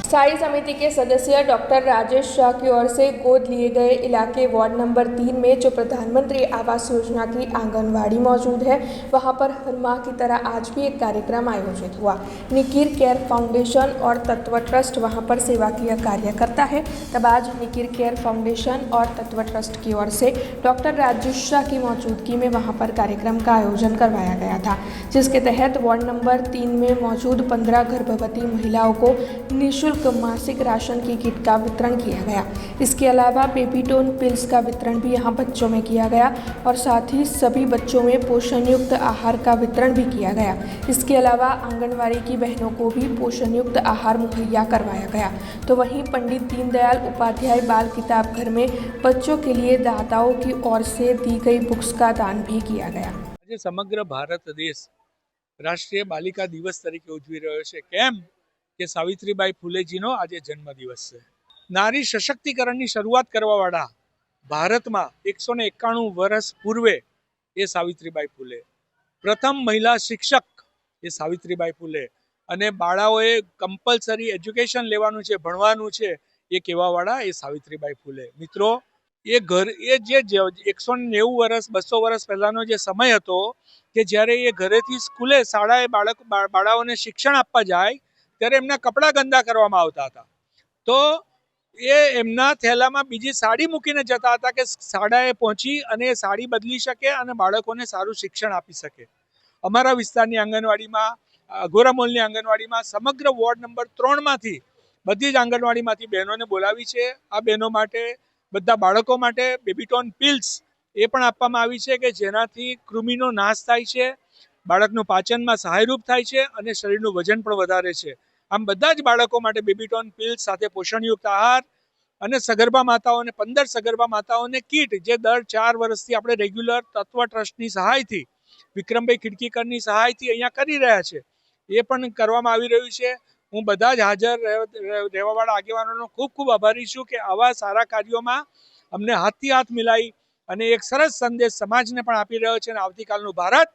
स्थायी समिति के सदस्य डॉक्टर राजेश शाह की ओर से गोद लिए गए इलाके वार्ड नंबर 3 में जो प्रधानमंत्री आवास योजना की आंगनवाड़ी मौजूद है, वहां पर हर माह की तरह आज भी एक कार्यक्रम आयोजित हुआ। निकिर केयर फाउंडेशन और तत्व ट्रस्ट वहां पर सेवाकीय कार्य करता है। तब आज निकिर केयर फाउंडेशन और तत्व ट्रस्ट की ओर से डॉक्टर राजेश शाह की मौजूदगी में वहां पर कार्यक्रम का आयोजन करवाया गया था, जिसके तहत वार्ड नंबर 3 में मौजूद 15 गर्भवती महिलाओं को निःशुल्क मासिक राशन की किट का वितरण किया गया। इसके अलावा बेबीटोन पिल्स का वितरण भी यहां बच्चों में किया गया और साथ ही सभी बच्चों में पोषण युक्त आहार का वितरण भी किया गया। इसके अलावा आंगनवाड़ी की बहनों को भी पोषण युक्त आहार मुहैया करवाया गया। तो वहीं पंडित दीनदयाल उपाध्याय बाल किताब घर में बच्चों के लिए दाताओं की ओर से दी गई बुक्स का दान भी किया गया। આજે સમગ્ર ભારત દેશ રાષ્ટ્રીય બાલિકા દિવસ તરીકે ઉજવી રહ્યો છે। કેમ કે સાવિત્રીબાઈ ફૂલેજીનો આજે જન્મદિવસ છે। નારી સશક્તિકરણની શરૂઆત કરવાવાળા ભારતમાં 191 વર્ષ પૂર્વે એ સાવિત્રીબાઈ ફૂલે, પ્રથમ મહિલા શિક્ષક એ સાવિત્રીબાઈ ફૂલે અને બાળાઓએ કમ્પલસરી એજ્યુકેશન લેવાનું છે, ભણવાનું છે એ કહેવાવાળા એ સાવિત્રીબાઈ ફૂલે। મિત્રો, એ જે 190 વર્ષ 200 વર્ષ પહેલાનો જે સમય હતો કે જ્યારે એ ઘરેથી સ્કૂલે શાળાએ બાળાઓને શિક્ષણ આપવા જાય ત્યારે એમના કપડાં ગંદા કરવામાં આવતા હતા, તો એ એમના થેલામાં બીજી સાડી મૂકીને જતા હતા કે શાળાએ પહોંચી અને એ સાડી બદલી શકે અને બાળકોને સારું શિક્ષણ આપી શકે। અમારા વિસ્તારની આંગણવાડીમાં, અઘોરામોલની આંગણવાડીમાં સમગ્ર વોર્ડ નંબર 3 માંથી બધી જ આંગણવાડીમાંથી બહેનોને બોલાવી છે। આ બહેનો માટે, બધા બાળકો માટે બેબીટોન પિલ્સ એ પણ આપવામાં આવી છે કે જેનાથી કૃમિનો નાશ થાય છે, બાળકનું પાચનમાં સહાયરૂપ થાય છે અને શરીરનું વજન પણ વધારે છે। આમ બધા જ બાળકો માટે બેબીટોન પિલ્સ સાથે પોષણયુક્ત આહાર અને સગર્ભા માતાઓને 15 સગર્ભા માતાઓને કીટ જે દર 4 વર્ષથી આપણે રેગ્યુલર તત્વ ટ્રસ્ટની સહાયથી, વિક્રમભાઈ ખીડકીકરની સહાયથી અહીંયા કરી રહ્યા છે, એ પણ કરવામાં આવી રહ્યું છે। હું બધા જ હાજર રહેવાવાળા આગેવાનોનો ખૂબ ખૂબ આભારી છું કે આવા સારા કાર્યોમાં અમને હાથથી હાથ મિલાવી અને એક સરસ સંદેશ સમાજને પણ આપી રહ્યો છે અને આવતીકાલનું ભારત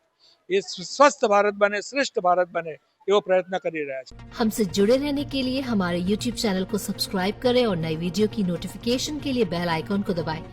એ સ્વસ્થ ભારત બને, શ્રેષ્ઠ ભારત બને એવો પ્રયત્ન કરી રહ્યા છે। हमसे जुड़े रहने के लिए हमारे YouTube चैनल को सब्सक्राइब करें और नई वीडियो की नोटिफिकेशन के लिए बेल आइकॉन को दबाएं।